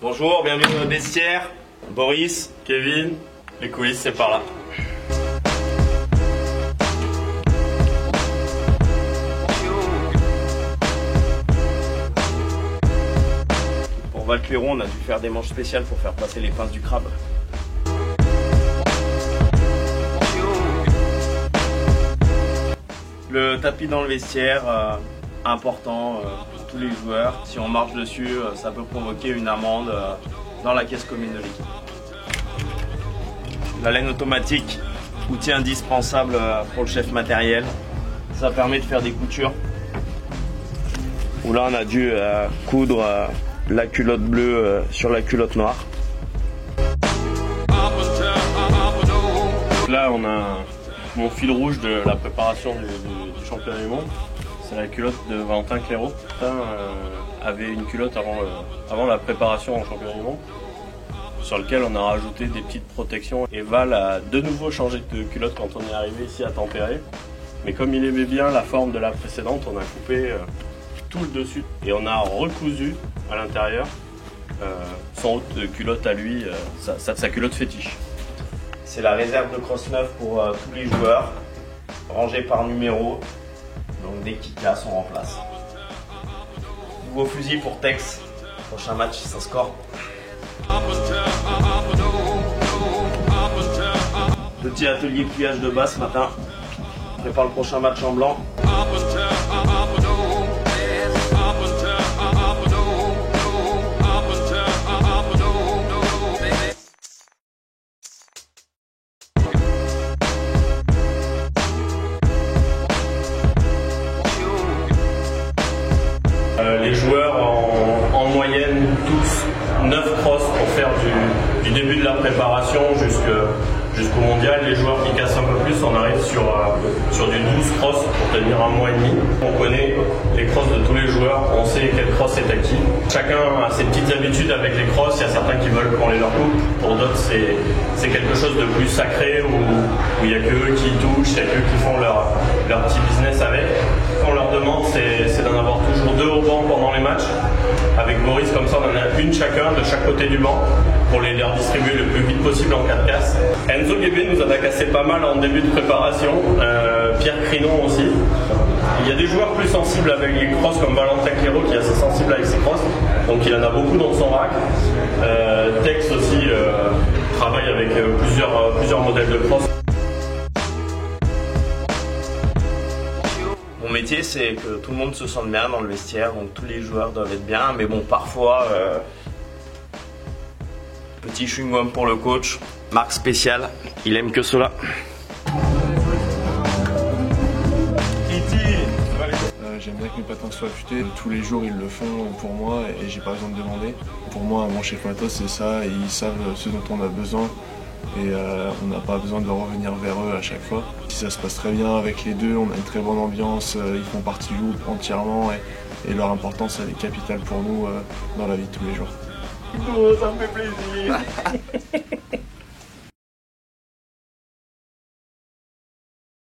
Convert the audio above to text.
Bonjour, bienvenue dans notre vestiaire. Boris, Kevin, les coulisses c'est par là. Pour Val Clairon, on a dû faire des manches spéciales pour faire passer les pinces du crabe. Le tapis dans le vestiaire, important pour tous les joueurs. Si on marche dessus, ça peut provoquer une amende dans la caisse commune de l'équipe. La laine automatique, outil indispensable pour le chef matériel. Ça permet de faire des coutures. Où là on a dû coudre la culotte bleue sur la culotte noire. Là on a mon fil rouge de la préparation du championnat du monde. C'est la culotte de Valentin Claireau. Valentin avait une culotte avant la préparation au championnat du monde, sur lequel on a rajouté des petites protections. Et Val a de nouveau changé de culotte quand on est arrivé ici à Tempéré. Mais comme il aimait bien la forme de la précédente, on a coupé tout le dessus et on a recousu à l'intérieur son haute culotte à lui, sa culotte fétiche. C'est la réserve de crosse neuve pour tous les joueurs, rangée par numéro. Donc dès qu'il casse, on remplace. Nouveau fusil pour Tex. Prochain match, ça score. Petit atelier pliage de bas ce matin. On prépare le prochain match en blanc. Les joueurs en moyenne tous 9 crosses pour faire du début de la préparation jusqu'au mondial. Les joueurs qui cassent un peu plus, on arrive sur du 12 crosses pour tenir un mois et demi. On connaît les crosses de tous les joueurs, on sait quelle crosse est à qui. Chacun a ses petites habitudes avec les crosses, il y a certains qui veulent qu'on les leur coupe, pour d'autres c'est quelque chose de plus sacré où il n'y a que eux qui touchent, il y a que eux qui font leur petit business avec. On leur demande c'est d'en avoir toujours 2 au banc pendant les matchs. Avec Boris, comme ça on en a une chacun de chaque côté du banc pour les redistribuer le plus vite possible en cas de casse. Enzo Guébé nous en a cassé pas mal en début de préparation, Pierre Crinon aussi. Il y a des joueurs plus sensibles avec les crosses comme Valentin Claireau qui est assez sensible avec ses crosses, donc il en a beaucoup dans son rack. Tex aussi travaille avec plusieurs modèles de crosses. Mon métier, c'est que tout le monde se sente bien dans le vestiaire, donc tous les joueurs doivent être bien, mais bon, parfois, petit chewing-gum pour le coach, marque spéciale, il aime que cela. J'aime bien que mes patins soient affûtés. Tous les jours, ils le font pour moi et j'ai pas besoin de demander. Pour moi, mon chef matos, c'est ça. Ils savent ce dont on a besoin et on n'a pas besoin de revenir vers eux à chaque fois. Si ça se passe très bien avec les deux, on a une très bonne ambiance. Ils font partie du groupe entièrement et leur importance, elle est capitale pour nous dans la vie de tous les jours. Oh, ça me fait plaisir.